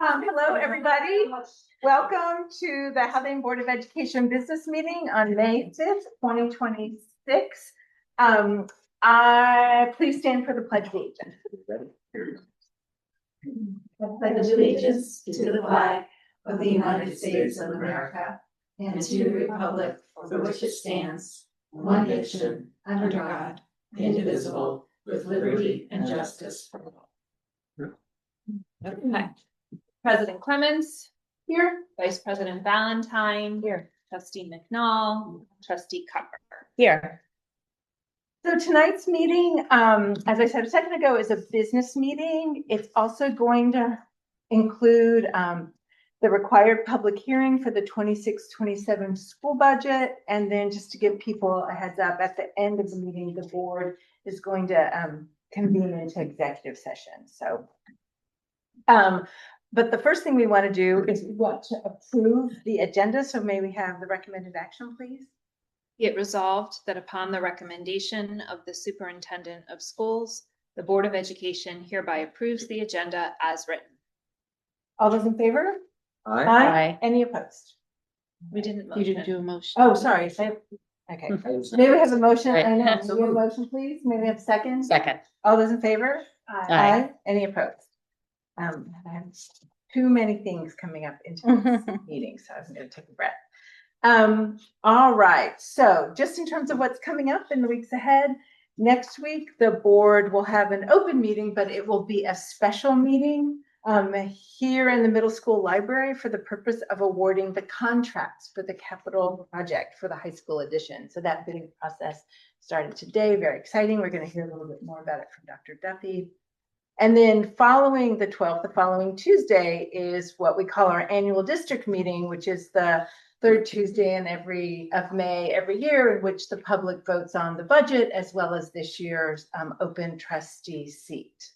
Hello, everybody. Welcome to the Haldane Board of Education business meeting on May 5th, 2026. Please stand for the Pledge of Allegiance. I pledge allegiance to the flag of the United States of America and to the republic for which it stands, one nation, under God, indivisible, with liberty and justice for all. Okay. President Clemens here, Vice President Valentine here, Trustee McNall, Trustee Cupper here. So tonight's meeting, as I said a second ago, is a business meeting. It's also going to include the required public hearing for the 26-27 school budget. And then just to give people a heads up, at the end of the meeting, the board is going to convene into executive session. So, but the first thing we want to do is we want to approve the agenda. So may we have the recommended action, please? Be it resolved that upon the recommendation of the Superintendent of Schools, the Board of Education hereby approves the agenda as written. All those in favor? Aye. Aye. Any opposed? We didn't motion. You didn't do a motion. Oh, sorry. Okay. May we have a motion? Right. I know. May we have a motion, please? May we have a second? Second. All those in favor? Aye. Any opposed? I have too many things coming up into this meeting, so I was going to take a breath. All right. So just in terms of what's coming up in the weeks ahead, next week, the board will have an open meeting, but it will be a special meeting here in the middle school library for the purpose of awarding the contracts for the capital project for the high school addition. So that bidding process started today. Very exciting. We're going to hear a little bit more about it from Dr. Duffy. And then following the 12th, the following Tuesday is what we call our annual district meeting, which is the third Tuesday of May every year, in which the public votes on the budget, as well as this year's open trustee seat.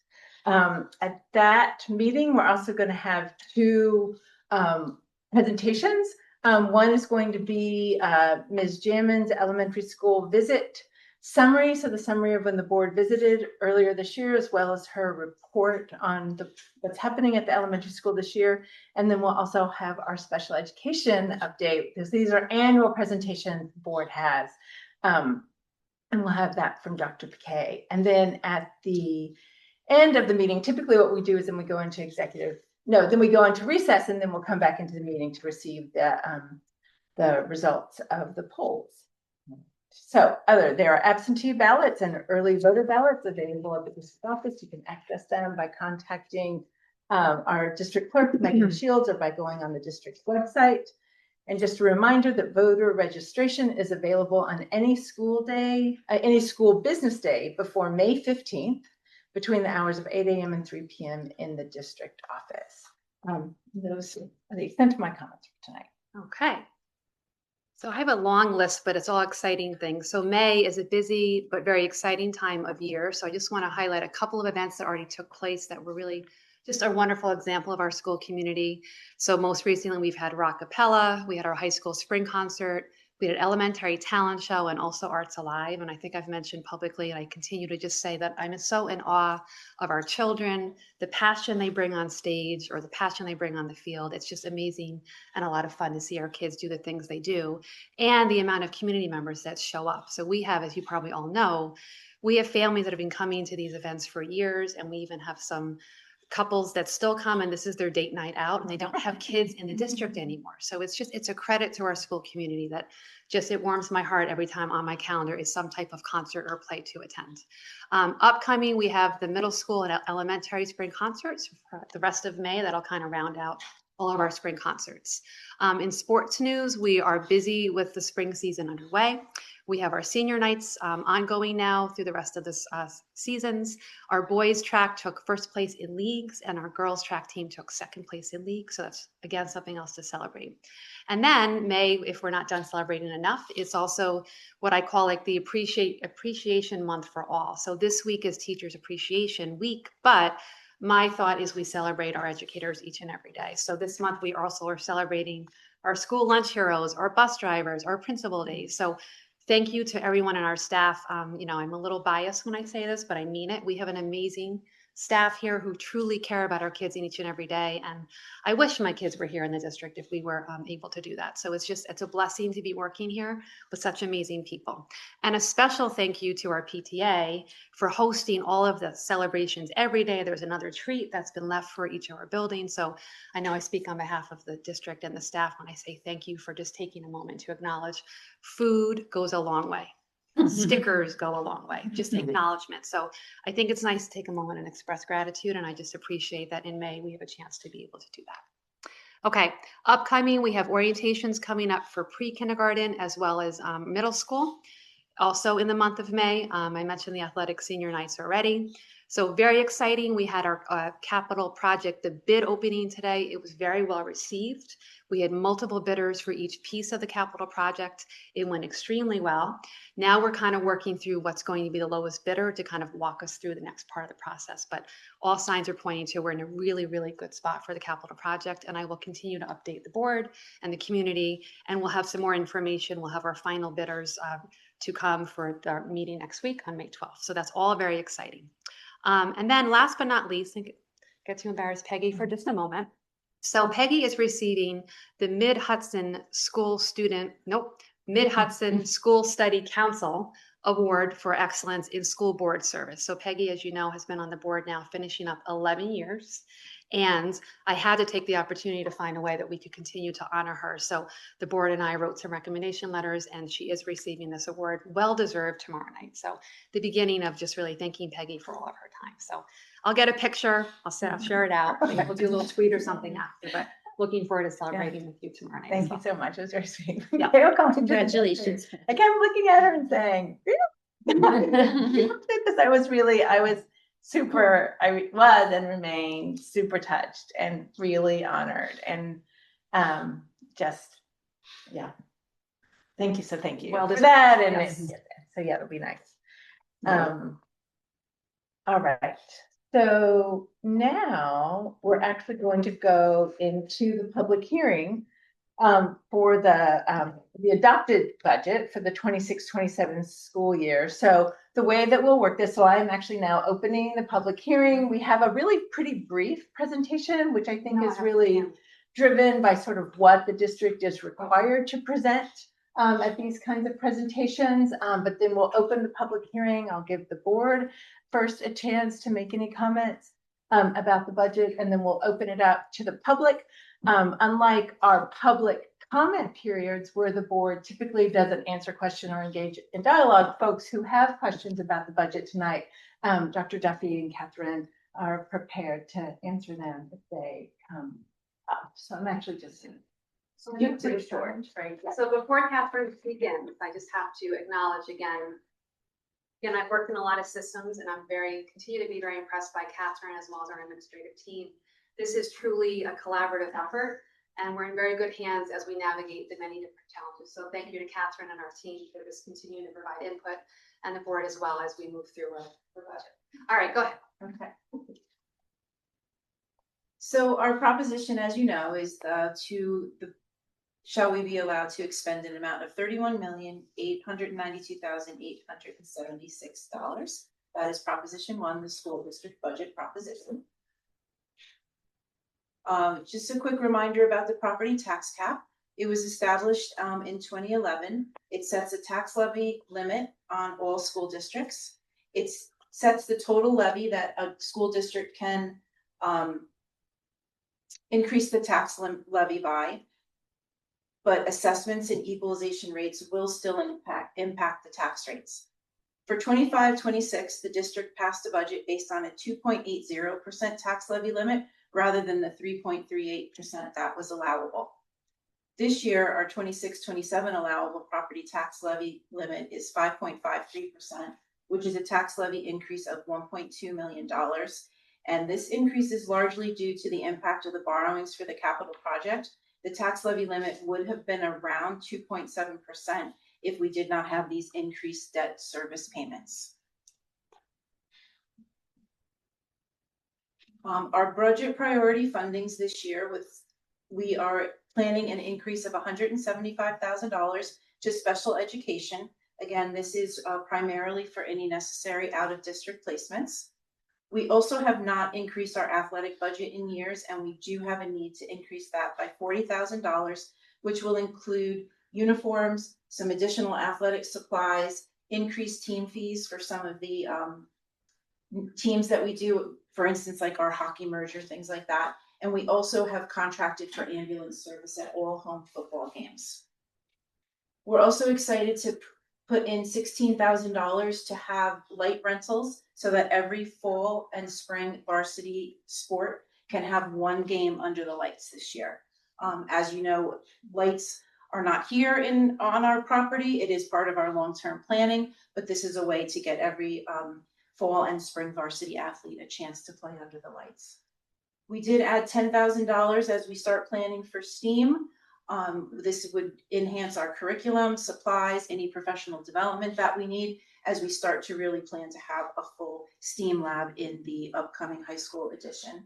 At that meeting, we're also going to have two presentations. One is going to be Ms. Jammon's elementary school visit summary. So the summary of when the board visited earlier this year, as well as her report on what's happening at the elementary school this year. And then we'll also have our special education update, because these are annual presentations the board has. And we'll have that from Dr. Piquet. And then at the end of the meeting, typically what we do is then we go into then we go into recess, and then we'll come back into the meeting to receive the results of the polls. So there are absentee ballots and early voter ballots available at the district office. You can access them by contacting our district clerk, Megan Shields, or by going on the district's website. And just a reminder that voter registration is available on any school business day before May 15th, between the hours of 8 a.m. and 3 p.m. in the district office. Those are the extent of my comments for tonight. Okay. So I have a long list, but it's all exciting things. So May is a busy but very exciting time of year. So I just want to highlight a couple of events that already took place that were really just a wonderful example of our school community. So most recently, we've had rockapella, we had our high school spring concert, we had an elementary talent show, and also Arts Alive. And I think I've mentioned publicly, and I continue to just say that I'm so in awe of our children, the passion they bring on stage or the passion they bring on the field. It's just amazing and a lot of fun to see our kids do the things they do, and the amount of community members that show up. So we have, as you probably all know, we have families that have been coming to these events for years, and we even have some couples that still come, and this is their date night out, and they don't have kids in the district anymore. So it's a credit to our school community that it warms my heart every time on my calendar is some type of concert or play to attend. Upcoming, we have the middle school and elementary spring concerts for the rest of May. That'll kind of round out all of our spring concerts. In sports news, we are busy with the spring season underway. We have our senior nights ongoing now through the rest of the seasons. Our boys track took first place in leagues, and our girls track team took second place in league. So that's, again, something else to celebrate. And then May, if we're not done celebrating enough, it's also what I call like the appreciation month for all. So this week is Teachers Appreciation Week, but my thought is we celebrate our educators each and every day. So this month we also are celebrating our school lunch heroes, our bus drivers, our principal days. So thank you to everyone in our staff. I'm a little biased when I say this, but I mean it. We have an amazing staff here who truly care about our kids each and every day. And I wish my kids were here in the district if we were able to do that. So it's a blessing to be working here with such amazing people. And a special thank you to our PTA for hosting all of the celebrations every day. There's another treat that's been left for each of our buildings. So I know I speak on behalf of the district and the staff when I say thank you for just taking a moment to acknowledge food goes a long way. Stickers go a long way, just acknowledgement. So I think it's nice to take a moment and express gratitude. And I just appreciate that in May, we have a chance to be able to do that. Okay, upcoming, we have orientations coming up for pre-kindergarten as well as middle school. Also in the month of May, I mentioned the athletic senior nights already. So very exciting. We had our capital project, the bid opening today. It was very well received. We had multiple bidders for each piece of the capital project. It went extremely well. Now we're kind of working through what's going to be the lowest bidder to kind of walk us through the next part of the process. But all signs are pointing to we're in a really, really good spot for the capital project. And I will continue to update the board and the community, and we'll have some more information. We'll have our final bidders to come for our meeting next week on May 12th. So that's all very exciting. And then last but not least, I get to embarrass Peggy for just a moment. So Peggy is receiving the Mid-Hudson School Study Council Award for Excellence in School Board Service. So Peggy, as you know, has been on the board now finishing up 11 years. And I had to take the opportunity to find a way that we could continue to honor her. So the board and I wrote some recommendation letters, and she is receiving this award, well-deserved, tomorrow night. So the beginning of just really thanking Peggy for all of her time. So I'll get a picture. I'll share it out. Maybe we'll do a little tweet or something after, but looking forward to celebrating with you tomorrow night. Thank you so much. It was very sweet. Yeah. Congratulations. I kept looking at her and saying, because I was super, I was and remain super touched and really honored, and just, yeah. Thank you. So thank you Well for deserved. that. And Yes. so yeah, it'll be nice. All right. So now we're actually going to go into the public hearing for the adopted budget for the 26-27 school year. So the way that we'll work this, so I'm actually now opening the public hearing. We have a really pretty brief presentation, which I think is really driven by sort of what the district is required to present at these kinds of presentations. But then we'll open the public hearing. I'll give the board first a chance to make any comments about the budget, and then we'll open it up to the public. Unlike our public comment periods where the board typically doesn't answer question or engage in dialogue, folks who have questions about the budget tonight, Dr. Duffy and Catherine are prepared to answer them if they come up. So I'm actually just pretty short. Right. So before Catherine begins, I just have to acknowledge again, I've worked in a lot of systems, and I'm continue to be very impressed by Catherine as well as our administrative team. This is truly a collaborative effort, and we're in very good hands as we navigate the many different challenges. So thank you to Catherine and our team for just continuing to provide input, and the board as well as we move through our budget. All right, go ahead. Okay. So our proposition, as you know, is shall we be allowed to expend an amount of $31,892,876. That is proposition 1, the school district budget proposition. Just a quick reminder about the property tax cap. It was established in 2011. It sets a tax levy limit on all school districts. It sets the total levy that a school district can increase the tax levy by, but assessments and equalization rates will still impact the tax rates. For 25-26, the district passed a budget based on a 2.80% tax levy limit rather than the 3.38% that was allowable. This year, our 26-27 allowable property tax levy limit is 5.53%, which is a tax levy increase of $1.2 million. And this increase is largely due to the impact of the borrowings for the capital project. The tax levy limit would have been around 2.7% if we did not have these increased debt service payments. Our budget priority fundings this year, we are planning an increase of $175,000 to special education. Again, this is primarily for any necessary out-of-district placements. We also have not increased our athletic budget in years, and we do have a need to increase that by $40,000, which will include uniforms, some additional athletic supplies, increased team fees for some of the teams that we do, for instance, like our hockey merger, things like that. And we also have contracted for ambulance service at all home football games. We're also excited to put in $16,000 to have light rentals so that every fall and spring varsity sport can have one game under the lights this year. As you know, lights are not here on our property. It is part of our long-term planning, but this is a way to get every fall and spring varsity athlete a chance to play under the lights. We did add $10,000 as we start planning for STEAM. This would enhance our curriculum, supplies, any professional development that we need as we start to really plan to have a full STEAM lab in the upcoming high school edition.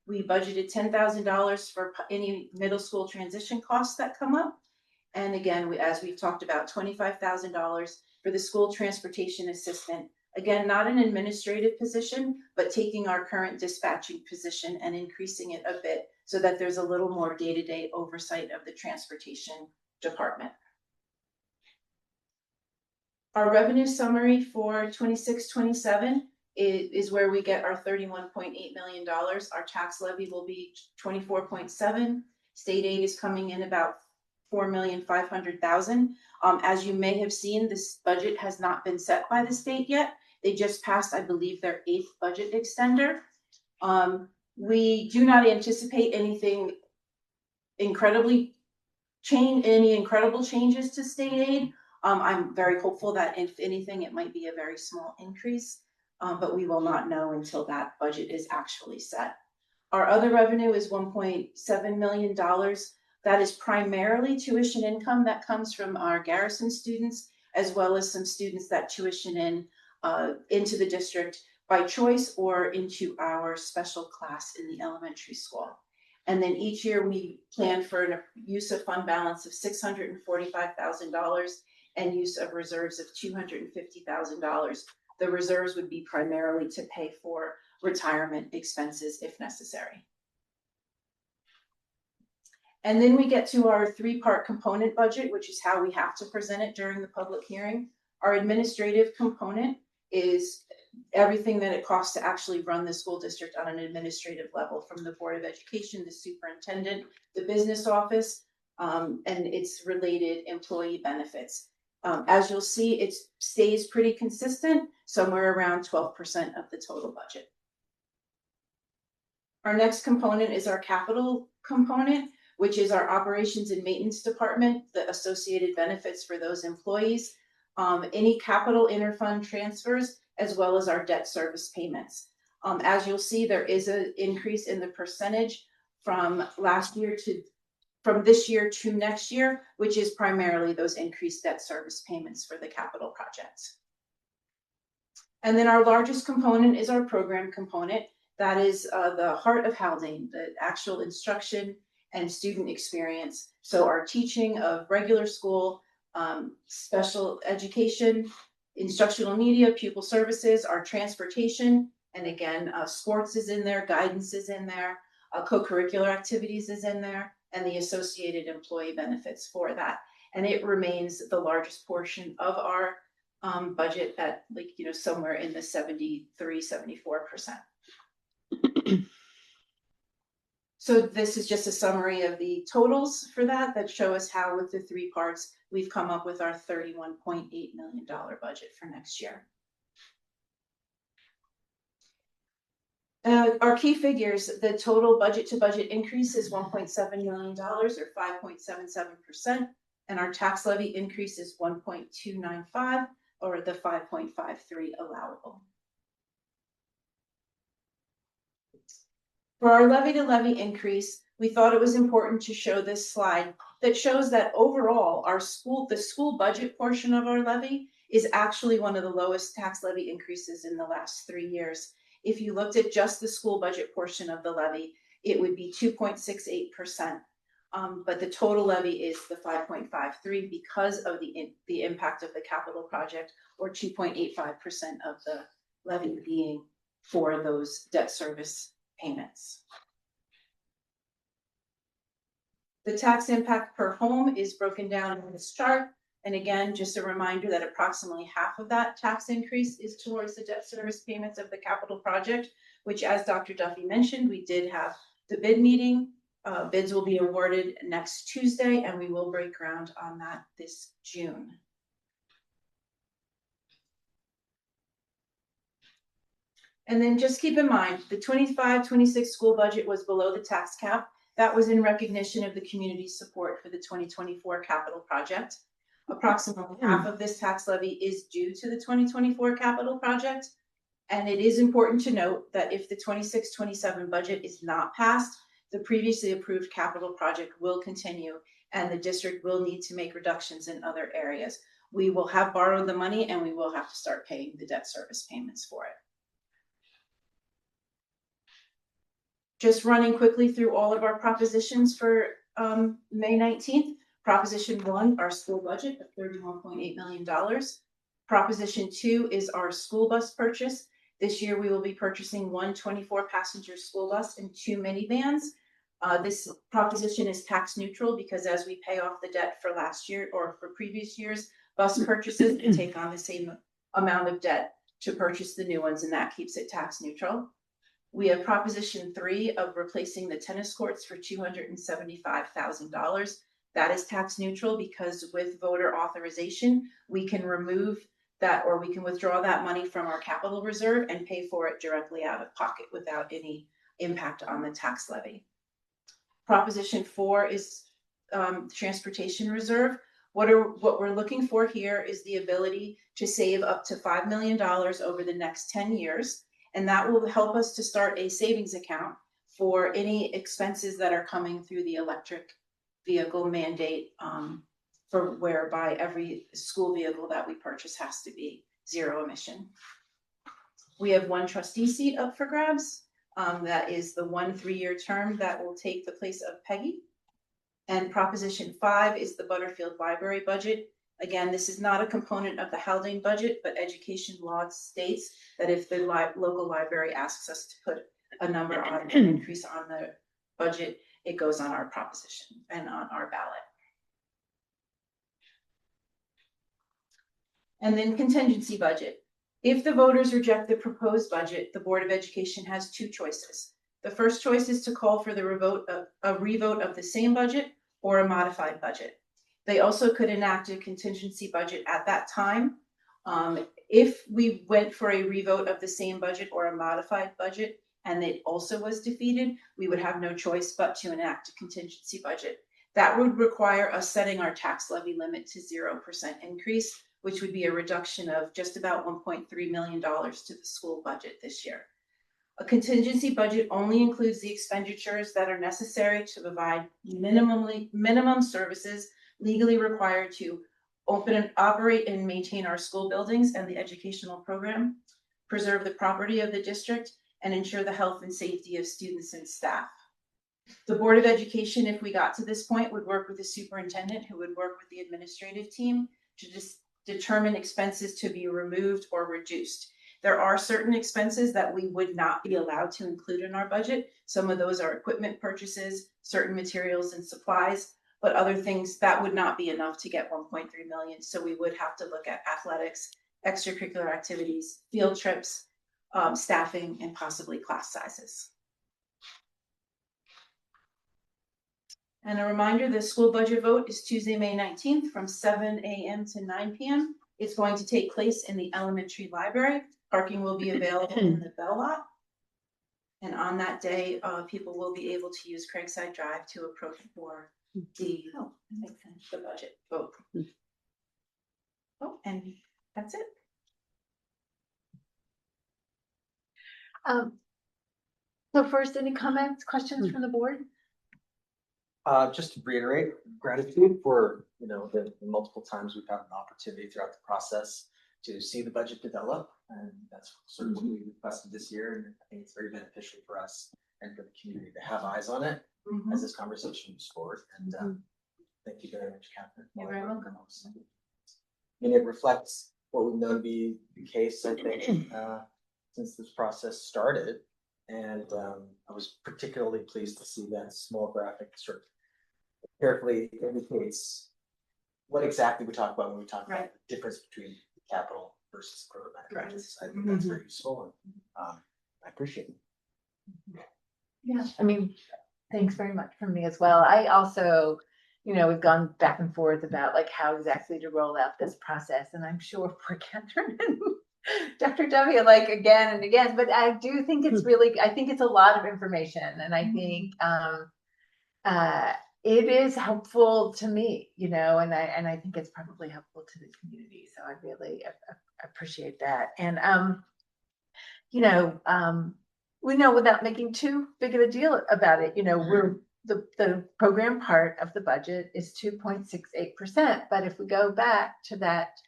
We budgeted $10,000 for any middle school transition costs that come up. And again, as we've talked about, $25,000 for the school transportation assistant. Again, not an administrative position, but taking our current dispatching position and increasing it a bit so that there's a little more day-to-day oversight of the transportation department. Our revenue summary for 26-27 is where we get our $31.8 million. Our tax levy will be 24.7. State aid is coming in about $4,500,000. As you may have seen, this budget has not been set by the state yet. They just passed, I believe, their 8th budget extender. We do not anticipate anything any incredible changes to state aid. I'm very hopeful that if anything, it might be a very small increase, but we will not know until that budget is actually set. Our other revenue is $1.7 million. That is primarily tuition income that comes from our Garrison students, as well as some students that tuition in into the district by choice or into our special class in the elementary school. And then each year we plan for a use of fund balance of $645,000 and use of reserves of $250,000. The reserves would be primarily to pay for retirement expenses if necessary. And then we get to our 3-part component budget, which is how we have to present it during the public hearing. Our administrative component is everything that it costs to actually run the school district on an administrative level, from the Board of Education, the superintendent, the business office, and its related employee benefits. As you'll see, it stays pretty consistent, somewhere around 12% of the total budget. Our next component is our capital component, which is our operations and maintenance department, the associated benefits for those employees, any capital interfund transfers, as well as our debt service payments. As you'll see, there is an increase in the percentage from this year to next year, which is primarily those increased debt service payments for the capital projects. And then our largest component is our program component. That is the heart of Haldane, the actual instruction and student experience. So our teaching of regular school, special education, instructional media, pupil services, our transportation, and again, sports is in there, guidance is in there, co-curricular activities is in there, and the associated employee benefits for that. And it remains the largest portion of our budget at somewhere in the 73-74%. So this is just a summary of the totals for that show us how, with the 3 parts, we've come up with our $31.8 million budget for next year. Our key figures: the total budget to budget increase is $1.7 million, or 5.77%, and our tax levy increase is 1.295, or the 5.53 allowable. For our levy to levy increase, we thought it was important to show this slide that shows that overall the school budget portion of our levy is actually one of the lowest tax levy increases in the last 3 years. If you looked at just the school budget portion of the levy, it would be 2.68%. But the total levy is the 5.53 because of the impact of the capital project, or 2.85% of the levy being for those debt service payments. The tax impact per home is broken down in this chart. And again, just a reminder that approximately half of that tax increase is towards the debt service payments of the capital project, which, as Dr. Duffy mentioned, we did have the bid meeting. Bids will be awarded next Tuesday, and we will break ground on that this June. And then just keep in mind, the 25-26 school budget was below the tax cap. That was in recognition of the community support for the 2024 capital project. Approximately half of this tax levy is due to the 2024 capital project. And it is important to note that if the 26-27 budget is not passed, the previously approved capital project will continue and the district will need to make reductions in other areas. We will have borrowed the money and we will have to start paying the debt service payments for it. Just running quickly through all of our propositions for May 19th. Proposition 1, our school budget of $31.8 million. Proposition 2 is our school bus purchase. This year we will be purchasing one 24-passenger school bus and 2 minivans. This proposition is tax neutral because as we pay off the debt for last year or for previous years, bus purchases can take on the same amount of debt to purchase the new ones, and that keeps it tax neutral. We have Proposition 3 of replacing the tennis courts for $275,000. That is tax neutral because with voter authorization, we can remove that or we can withdraw that money from our capital reserve and pay for it directly out of pocket without any impact on the tax levy. Proposition 4 is transportation reserve. What we're looking for here is the ability to save up to $5 million over the next 10 years. And that will help us to start a savings account for any expenses that are coming through the electric vehicle mandate, for whereby every school vehicle that we purchase has to be 0 emission. We have one trustee seat up for grabs. That is the 1 3-year term that will take the place of Peggy. And Proposition 5 is the Butterfield Library budget. Again, this is not a component of the Haldane budget, but education law states that if the local library asks us to put a number on an increase on the budget, it goes on our proposition and on our ballot. And then contingency budget. If the voters reject the proposed budget, the Board of Education has 2 choices. The first choice is to call for the revote of the same budget or a modified budget. They also could enact a contingency budget at that time. If we went for a revote of the same budget or a modified budget and it also was defeated, we would have no choice but to enact a contingency budget. That would require us setting our tax levy limit to 0% increase, which would be a reduction of just about $1.3 million to the school budget this year. A contingency budget only includes the expenditures that are necessary to provide minimum services legally required to open and operate and maintain our school buildings and the educational program, preserve the property of the district, and ensure the health and safety of students and staff. The Board of Education, if we got to this point, would work with the superintendent who would work with the administrative team to just determine expenses to be removed or reduced. There are certain expenses that we would not be allowed to include in our budget. Some of those are equipment purchases, certain materials and supplies, but other things that would not be enough to get 1.3 million. So we would have to look at athletics, extracurricular activities, field trips, staffing, and possibly class sizes. And a reminder, the school budget vote is Tuesday, May 19th from 7 a.m. to 9 p.m. It's going to take place in the elementary library. Parking will be available in the Bell Lot. And on that day, people will be able to use Craigside Drive to approach for the budget vote. Oh, and that's it. So first, any comments, questions from the board? Just to reiterate, gratitude for the multiple times we've had an opportunity throughout the process to see the budget develop, and that's sort of what we requested this year. And I think it's very beneficial for us and for the community to have eyes on it as this conversation moves forward. And thank you very much, Catherine. You're very welcome. I mean, it reflects what we know to be the case, I think, since this process started. And I was particularly pleased to see that small graphic sort of carefully indicates what exactly we talk about when we talk about the difference between capital versus programmatic budgets. I think that's very useful, and I appreciate it. Yeah, I mean, thanks very much from me as well. I also, we've gone back and forth about like how exactly to roll out this process, and I'm sure poor Catherine and Dr. W like again and again, but I do think it's really, I think it's a lot of information, and I think it is helpful to me, and I think it's probably helpful to the community. So I really appreciate that. And we know without making too big of a deal about it, we're the program part of the budget is 2.68%. But if we go back to that,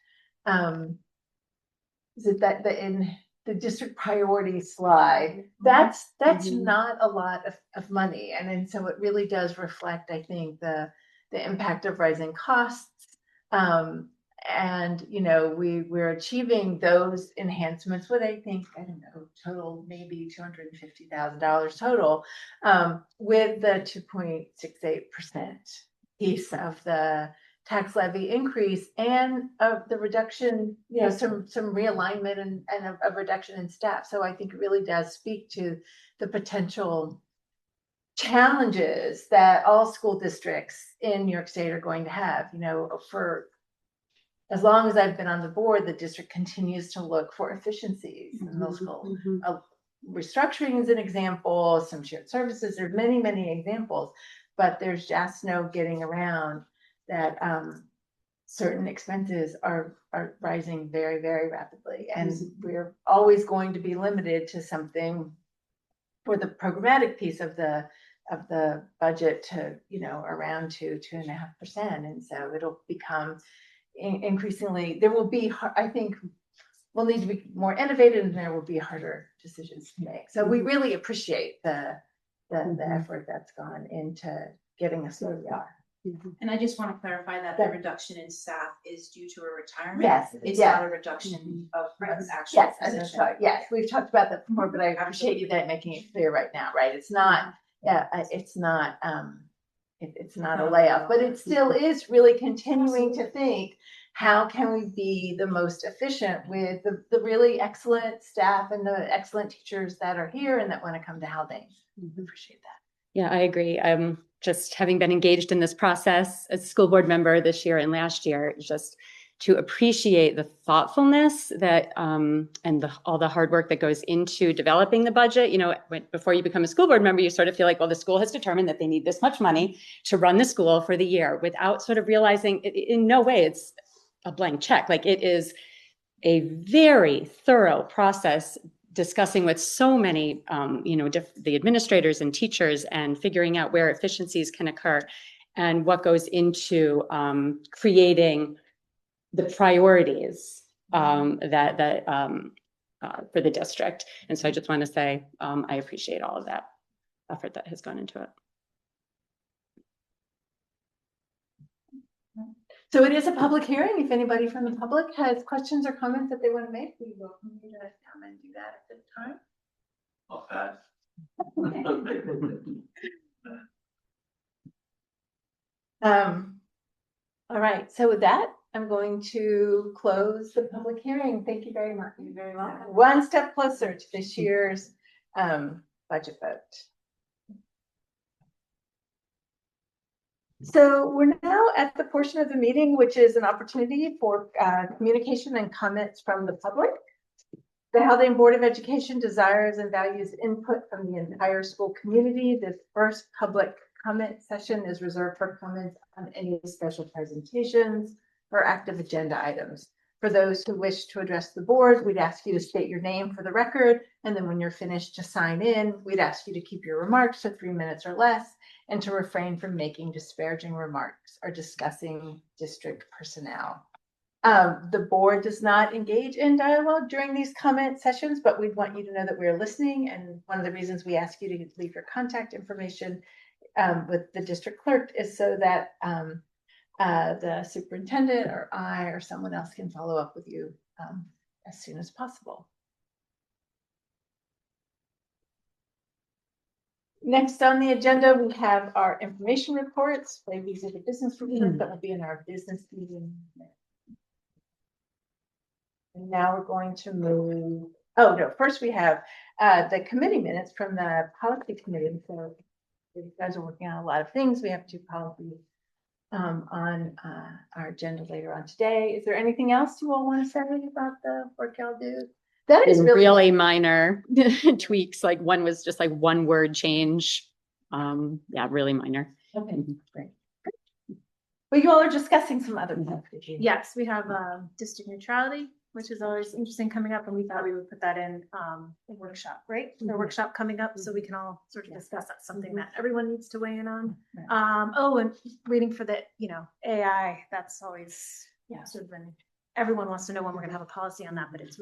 is it that in the district priority slide, that's not a lot of money. And so it really does reflect, I think, the impact of rising costs. And we're achieving those enhancements with, I think, I don't know, total maybe $250,000 total, with the 2.68% piece of the tax levy increase and of the reduction, some realignment and a reduction in staff. So I think it really does speak to the potential challenges that all school districts in New York State are going to have. For as long as I've been on the board, the district continues to look for efficiencies in middle school. Restructuring is an example, some shared services, there's many, many examples, but there's just no getting around that certain expenses are rising very, very rapidly. And we're always going to be limited to something for the programmatic piece of the budget to, around 2.5%. And so it'll become increasingly, there will be, I think, we'll need to be more innovative, and there will be harder decisions to make. So we really appreciate the effort that's gone into getting us where we are. And I just want to clarify that the reduction in staff is due to a retirement. Yes, It's not a reduction of actual position. Yes, we've talked about that before, but I appreciate you making it clear right now, right? It's not, it's not a layoff, but it still is really continuing to think, how can we be the most efficient with the really excellent staff and the excellent teachers that are here and that want to come to Haldane? Appreciate that. Yeah, I agree. Just having been engaged in this process as a school board member this year and last year, just to appreciate the thoughtfulness that and all the hard work that goes into developing the budget. Before you become a school board member, you sort of feel like, well, the school has determined that they need this much money to run the school for the year, without sort of realizing in no way it's a blank check. Like, it is a very thorough process, discussing with so many, the administrators and teachers, and figuring out where efficiencies can occur and what goes into creating the priorities that for the district. And so I just want to say I appreciate all of that effort that has gone into it. So it is a public hearing. If anybody from the public has questions or comments that they want to make, we welcome you to come and do that at this time. All right. So with that, I'm going to close the public hearing. Thank you very much. You're very welcome. One step closer to this year's budget vote. So we're now at the portion of the meeting which is an opportunity for communication and comments from the public. The Haldane Board of Education desires and values input from the entire school community. This first public comment session is reserved for comments on any special presentations or active agenda items. For those who wish to address the board, we'd ask you to state your name for the record, and then when you're finished to sign in, we'd ask you to keep your remarks to 3 minutes or less, and to refrain from making disparaging remarks or discussing district personnel. The board does not engage in dialogue during these comment sessions, but we want you to know that we're listening. And one of the reasons we ask you to leave your contact information with the district clerk is so that the superintendent or I or someone else can follow up with you as soon as possible. Next on the agenda, we have our information reports. These are the business reports that will be in our business meeting. And now we're going to move, oh no, first we have the committee minutes from the policy committee. So you guys are working on a lot of things. We have 2 policies on our agenda later on today. Is there anything else you all want to say about the work y'all do? That is Really minor tweaks, like one was just like one word change. Yeah, really minor. Okay, great. Well, you all are discussing some other stuff. Did you? Yes, we have district neutrality, which is always interesting coming up, and we thought we would put that in a workshop, right? The workshop coming up, so we can all sort of discuss. That's something that everyone needs to weigh in on. Oh, and waiting for the, AI, that's always, sort of everyone wants to know when we're gonna have a policy on that, but it's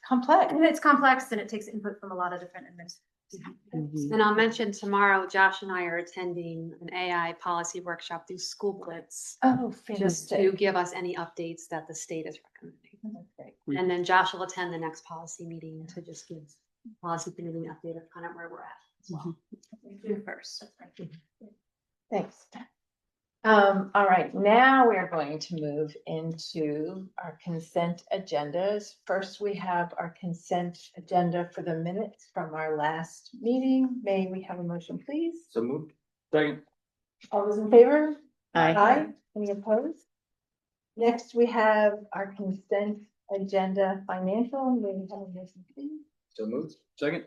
complex. and it's complex and it takes input from a lot of different administrators. And I'll mention tomorrow, Josh and I are attending an AI policy workshop through School Blitz, Oh, just to fantastic. give us any updates that the state is recommending. That's great. And then Josh will attend the next policy meeting to just give policy committee an update of kind of where we're at as well. You first. Thanks. All right, now we are going to move into our consent agendas. First, we have our consent agenda for the minutes from our last meeting. May we have a motion, please? So moved. Second. All those in favor? Aye. Any opposed? Next, we have our consent agenda financial. May we have a motion, please? So moved. Second.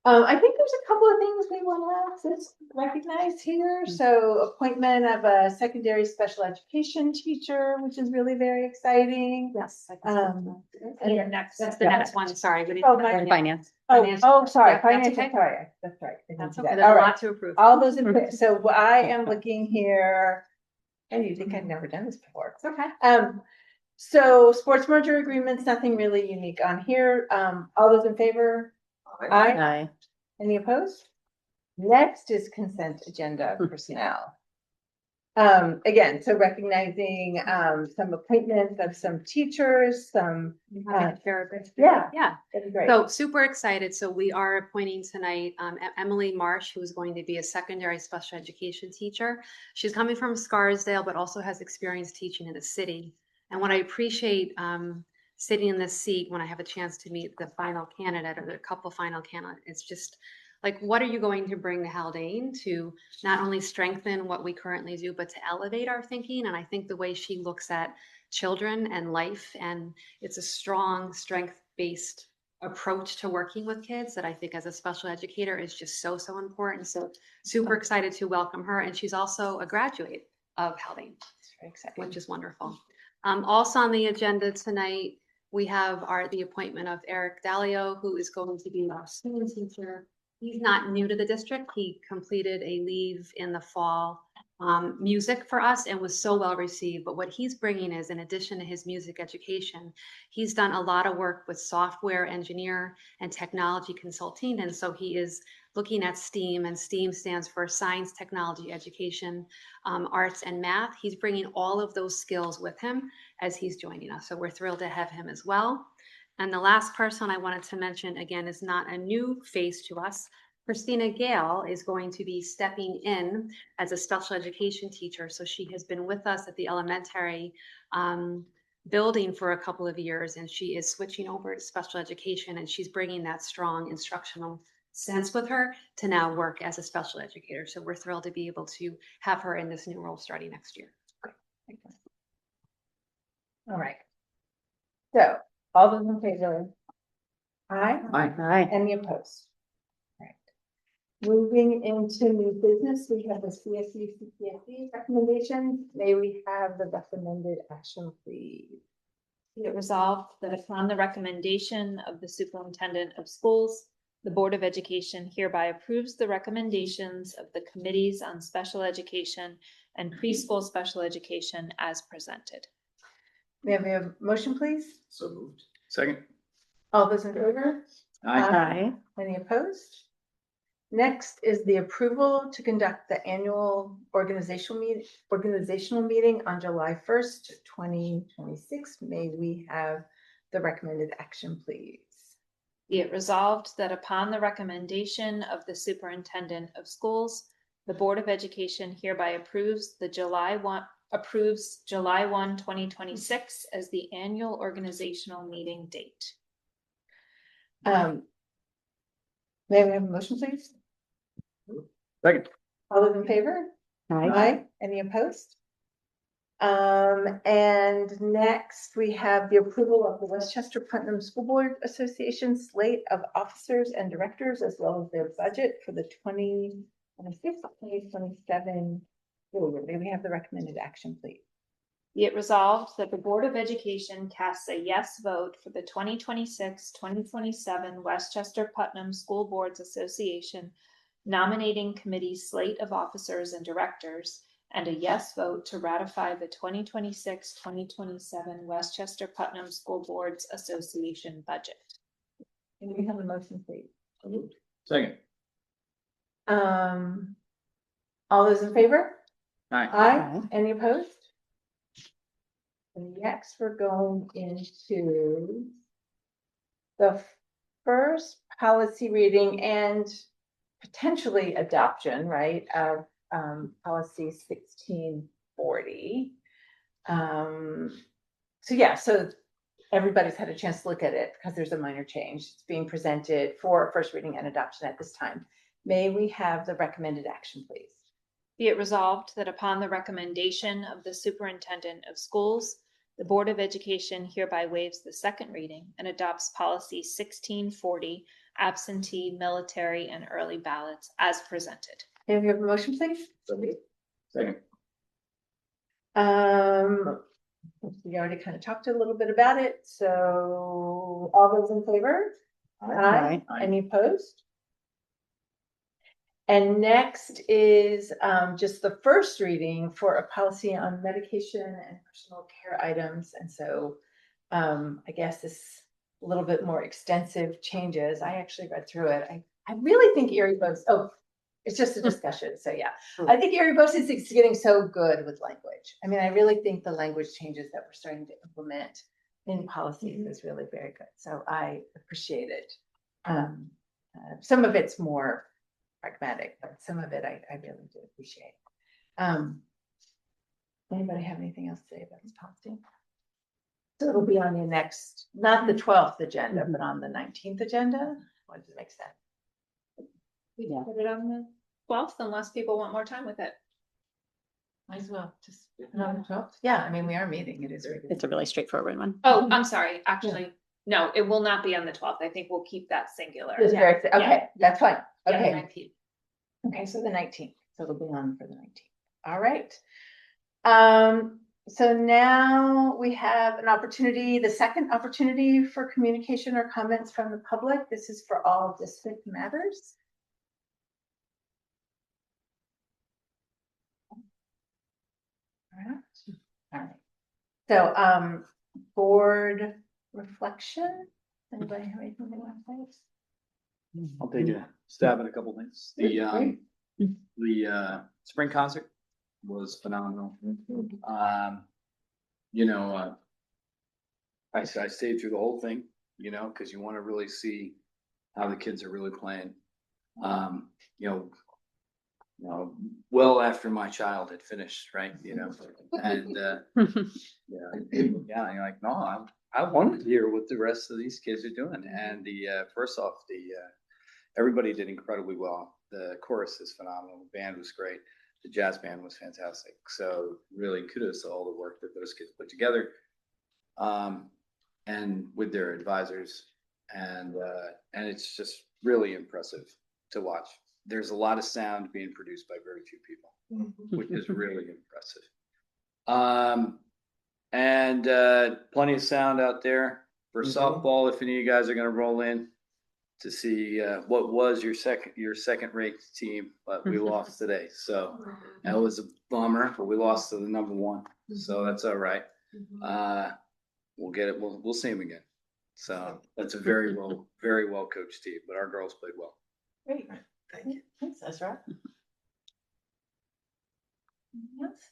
I think there's a couple of things we want to just recognize here. So appointment of a secondary special education teacher, which is really very exciting. Yes. And Yeah, next. That's the next one, sorry. we didn't- Oh, my- Finance. sorry, Yeah, that's financial, okay. sorry, that's right. I didn't That's do okay, that. there's a All right. lot to approve. All those in favor, so I am looking here, and you think I've never done this before. It's okay. So sports merger agreements, nothing really unique on here. All those in favor? Aye. Aye. Any opposed? Next is consent agenda personnel. Again, so recognizing some appointments of some teachers, some, Happy to share a bit. yeah, Yeah. that'd be great. So super excited. So we are appointing tonight Emily Marsh, who is going to be a secondary special education teacher. She's coming from Scarsdale, but also has experience teaching in the city. And what I appreciate sitting in this seat when I have a chance to meet the final candidate or the couple final candidates, it's just like, what are you going to bring to Haldane to not only strengthen what we currently do, but to elevate our thinking? And I think the way she looks at children and life, and it's a strong, strength-based approach to working with kids that I think as a special educator is just so, so important. So super excited to welcome her. And she's also a graduate of Haldane, Very exciting. which is wonderful. Also on the agenda tonight, we have the appointment of Eric Dalio, who is going to be our student teacher. He's not new to the district. He completed a leave in the fall music for us and was so well received. But what he's bringing is, in addition to his music education, he's done a lot of work with software engineer and technology consulting. And so he is looking at STEAM, and STEAM stands for science, technology, education, arts, and math. He's bringing all of those skills with him as he's joining us. So we're thrilled to have him as well. And the last person I wanted to mention, again, is not a new face to us. Christina Gale is going to be stepping in as a special education teacher. So she has been with us at the elementary building for a couple of years, and she is switching over to special education, and she's bringing that strong instructional sense with her to now work as a special educator. So we're thrilled to be able to have her in this new role starting next year. All right. So all those in favor? Aye. Aye. Any opposed? All right. Moving into new business, we have the CSE recommendations. May we have the recommended action, please? Be it resolved that upon the recommendation of the superintendent of schools, the Board of Education hereby approves the recommendations of the committees on special education and preschool special education as presented. May I have a motion, please? So moved. Second. All those in favor? Aye. Any opposed? Next is the approval to conduct the annual organizational meeting on July 1st, 2026. May we have the recommended action, please? Be it resolved that upon the recommendation of the superintendent of schools, the Board of Education hereby approves July 1, 2026 as the annual organizational meeting date. May we have a motion, please? Second. All those in favor? Aye. Any opposed? And next we have the approval of the Westchester Putnam School Board Association slate of officers and directors, as well as their budget for the 2026-2027 school year. May we have the recommended action, please? Be it resolved that the Board of Education casts a yes vote for the 2026-2027 Westchester Putnam School Boards Association nominating committee slate of officers and directors, and a yes vote to ratify the 2026-2027 Westchester Putnam School Boards Association budget. Can we have a motion, please? Second. All those in favor? Aye. Aye. Any opposed? And next, we're going into the first policy reading and potentially adoption, right, of policy 1640. So everybody's had a chance to look at it because there's a minor change. It's being presented for first reading and adoption at this time. May we have the recommended action, please? Be it resolved that upon the recommendation of the superintendent of schools, the Board of Education hereby waives the second reading and adopts policy 1640, absentee, military, and early ballots as presented. May we have a motion, please? Second. We already kind of talked a little bit about it, so all those in favor? Aye. Any opposed? And next is just the first reading for a policy on medication and personal care items. And so I guess this a little bit more extensive changes. I actually read through it. I really think Erie Bose, it's just a discussion. So yeah, I think Erie Bose is getting so good with language. I mean, I really think the language changes that we're starting to implement in policies is really very good. So I appreciate it. Some of it's more pragmatic, but some of it I really do appreciate. Anybody have anything else to say about this policy? So it'll be on the next, not the 12th agenda, but on the 19th agenda. What does it make sense? We can put it on the 12th unless people want more time with it. Might as well just put it on the 12th. Yeah, I mean, we are meeting. It is. It's a really straightforward one. Oh, I'm sorry. Actually, no, it will not be on the 12th. I think we'll keep that singular. It's very, okay, Yeah. that's fine. Yeah, Okay. 19th. Okay, so the 19th. So it'll be on for the 19th. All right. So now we have an opportunity, the second opportunity for communication or comments from the public. This is for all district matters. All right. So board reflection. Anybody have anything they want to say? I'll take a stab at a couple things. The spring concert was phenomenal. I stayed through the whole thing, because you want to really see how the kids are really playing. Well after my child had finished, right? And you're like, no, I wanted to hear what the rest of these kids are doing. And first off, everybody did incredibly well. The chorus is phenomenal. The band was great. The jazz band was fantastic. So really kudos to all the work that those kids put together, and with their advisors. And it's just really impressive to watch. There's a lot of sound being produced by very few people, which is really impressive. And plenty of sound out there for softball. If any of you guys are going to roll in to see what was your second-rate team, but we lost today. So that was a bummer, but we lost to the number one. So that's all right. We'll get it. We'll see them again. So that's a very well coached team, but our girls played well. Great. Thank you. Thanks, Ezra. Yes.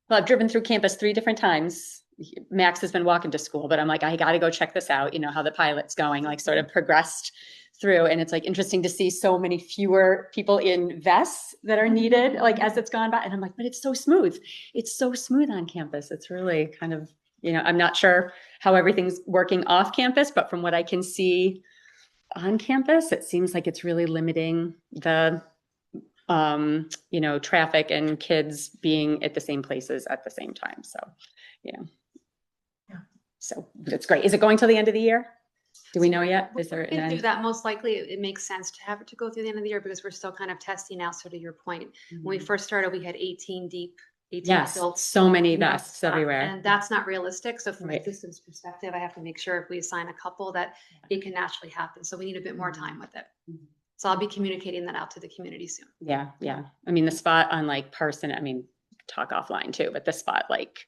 Well, I've driven through campus 3 different times Max has been walking to school, but I'm like, I got to go check this out, you know, how the pilot's going, like sort of progressed through. And it's like interesting to see so many fewer people in vests that are needed, like as it's gone by. And I'm like, but it's so smooth. It's so smooth on campus. It's really kind of, you know, I'm not sure how everything's working off campus, but from what I can see on campus, it seems like it's really limiting the, you know, traffic and kids being at the same places at the same time. So, you know, so that's great. Is it going till the end of the year? Do we know yet? Is there We can an do end? that. Most likely, it makes sense to have it to go through the end of the year because we're still kind of testing out, sort of your point. When we first started, we had 18 deep, 18 Yes, built. so many you know, vests stuff, everywhere. And that's not realistic. So from Right. a systems perspective, I have to make sure if we assign a couple that it can naturally happen. So we need a bit more time with it. So I'll be communicating that out to the community soon. Yeah, yeah. I mean, the spot on like Parson, I mean, talk offline too, but the spot like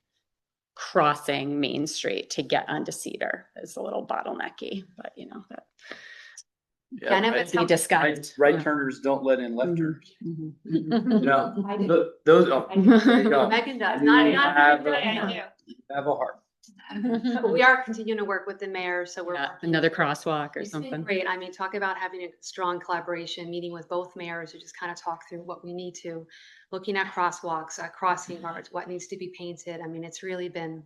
crossing Main Street to get onto Cedar is a little bottlenecky, but you know, that Yeah, Kind of, right- it's be something- discussed. Right Yeah. turners don't let in left Mhm, turners. mhm, mhm. No, I do. those, oh, there you go. Megan does, You not have everybody, a- I do. Have a heart. But we are continuing to work with the mayor, so we're. Yeah, working another through it. crosswalk or It's been something. great. I mean, talk about having a strong collaboration, meeting with both mayors to just kind of talk through what we need to, looking at crosswalks, crossing guards, what needs to be painted. I mean, it's really been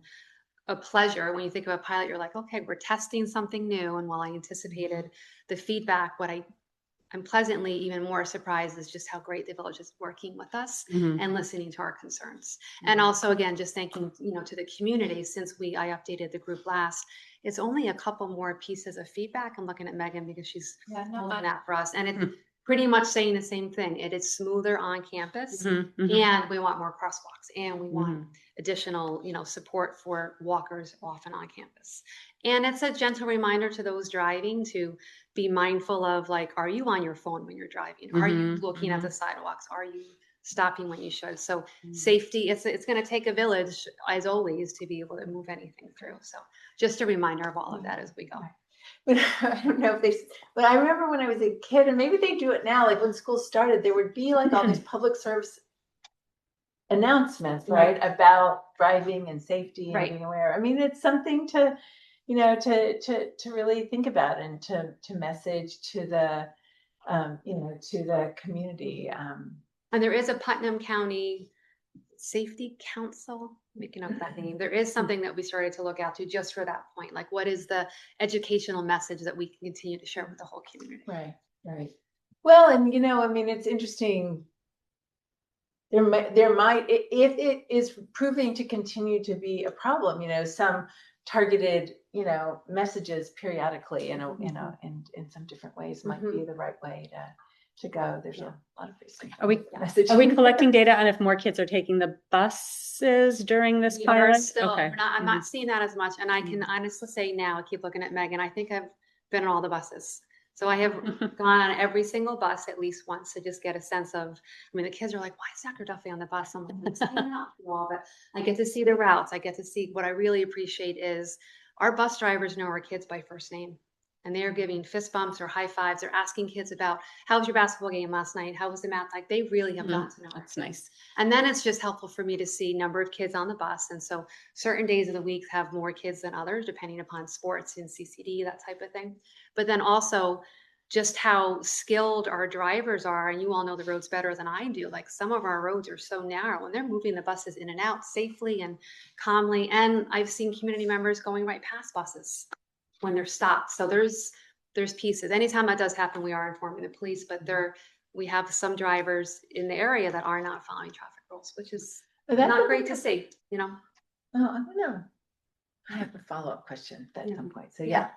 a pleasure. When you think of a pilot, you're like, okay, we're testing something new. And while I anticipated the feedback, I'm pleasantly even more surprised is just how great the village is working with us Mhm. and listening to our concerns. And also, again, just thanking, you know, to the community since I updated the group last. It's only a couple more pieces of feedback. I'm looking at Megan because she's pulling that for us. And it's pretty much saying the same thing. It is smoother on campus Mhm, mhm, and we want more crosswalks and we want mhm. additional, you know, support for walkers off and on campus. And it's a gentle reminder to those driving to be mindful of like, are you on your phone when you're driving? Are you Mhm, looking at the sidewalks? Are you stopping when you should? So Mhm. safety, it's going to take a village as always to be able to move anything through. So just a reminder of all of that as we go. But I don't know if but I remember when I was a kid, and maybe they do it now, like when school started, there would be like all these public service announcements, right? About driving and safety and Right. being aware. I mean, it's something to, you know, to really think about and to message to the, you know, to the community. And there is a Putnam County Safety Council, making up that name. There is something that we started to look out to just for that point. Like, what is the educational message that we can continue to share with the whole community? Right, right. Well, and you know, I mean, it's interesting. There might, if it is proving to continue to be a problem, you know, some targeted, you know, messages periodically, you know, in some different ways might be the right way to go. There's a lot of research. Are we messaging. collecting data on if more kids are taking the buses during this We are pilot? still, Okay. I'm not seeing that as much. And I can honestly say now, I keep looking at Megan, I think I've been on all the buses. So I have gone on every single bus at least once to just get a sense of, I mean, the kids are like, why is Dr. Duffy on the bus? I'm like, "Let's hang out for all," but I get to see the routes. I get to see, what I really appreciate is our bus drivers know our kids by first name. And they are giving fist bumps or high fives. They're asking kids about, how was your basketball game last night? How was the math? Like, they really have gotten to know our That's kids. nice. And then it's just helpful for me to see number of kids on the bus. And so certain days of the week have more kids than others, depending upon sports and CCD, that type of thing. But then also just how skilled our drivers are. And you all know the roads better than I do. Like, some of our roads are so narrow and they're moving the buses in and out safely and calmly. And I've seen community members going right past buses when they're stopped. So there's pieces. Anytime that does happen, we are informing the police, but we have some drivers in the area that are not following traffic rules, which is not great to see, you know? Oh, I don't know. I have a follow-up question at some point. So yeah.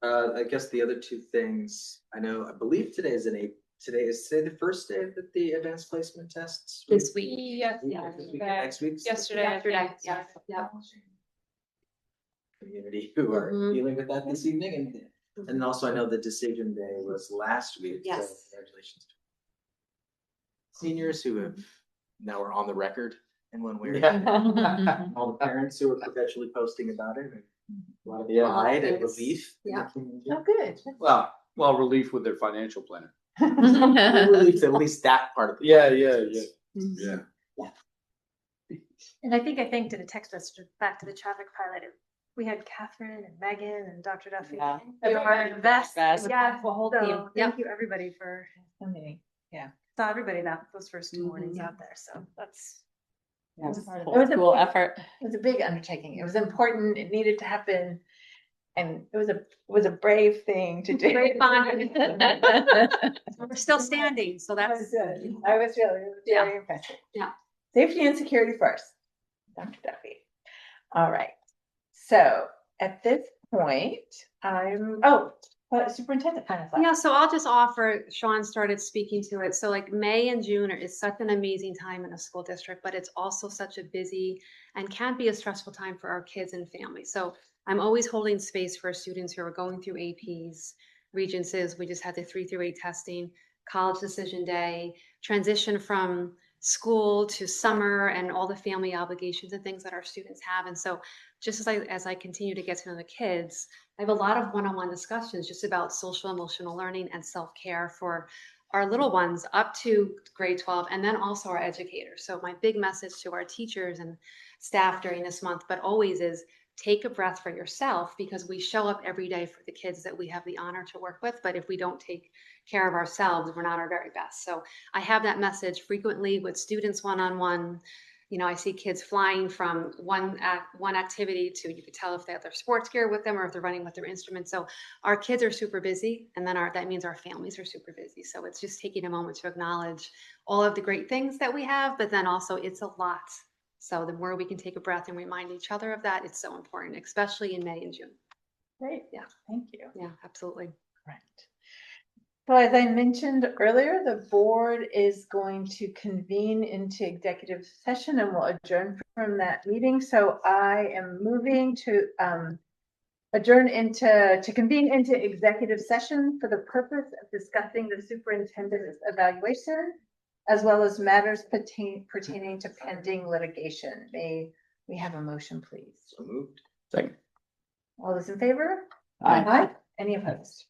I guess the other two things, I believe today is today the first day that the advanced placement tests? This week. This week, next week? Yesterday, yeah. Community who are dealing with that this evening, and also I know the decision day was last week. Yes. So congratulations to seniors who have now are on the record in one way or another. All the parents who are perpetually posting about it, and a lot of pride and relief. in the community. Oh, good. Well, relief with their financial planner. Relief, at least that part of it. Yeah. And I think did a text message back to the traffic pilot. We had Catherine and Megan and Dr. Duffy. Yeah. Everyone, the best. Best. Yeah, The whole so team. thank you everybody for, So many. saw everybody those first 2 mornings out there. So that's. Yeah, It was- part of it the was a school big- effort. It was a big undertaking. It was important. It needed to happen. And it was a brave thing to do. Great bonding. We're still standing, so That that's was good. I was really, it was Yeah. very impressive. Yeah. Safety and security first. Dr. Duffy. All right. So at this point, superintendent kind of. Yeah, so I'll just offer, Sean started speaking to it. So like May and June is such an amazing time in a school district, but it's also such a busy and can be a stressful time for our kids and families. So I'm always holding space for students who are going through APs, Regencies. We just had the 3 through 8 testing, college decision day, transition from school to summer and all the family obligations and things that our students have. And so just as I continue to get to know the kids, I have a lot of one-on-one discussions just about social emotional learning and self-care for our little ones up to grade 12, and then also our educators. So my big message to our teachers and staff during this month, but always, is take a breath for yourself, because we show up every day for the kids that we have the honor to work with. But if we don't take care of ourselves, we're not our very best. So I have that message frequently with students one-on-one. You know, I see kids flying from one activity to, you could tell if they have their sports gear with them or if they're running with their instruments. So our kids are super busy, and then that means our families are super busy. So it's just taking a moment to acknowledge all of the great things that we have, but then also it's a lot. So the more we can take a breath and remind each other of that, it's so important, especially in May and June. Great. Yeah. Thank you. Yeah, absolutely. Right. So as I mentioned earlier, the board is going to convene into executive session and will adjourn from that meeting. So I am moving to convene into executive session for the purpose of discussing the superintendent's evaluation, as well as matters pertaining to pending litigation. May we have a motion, please? So moved. Second. All those in favor? Aye. Any opposed?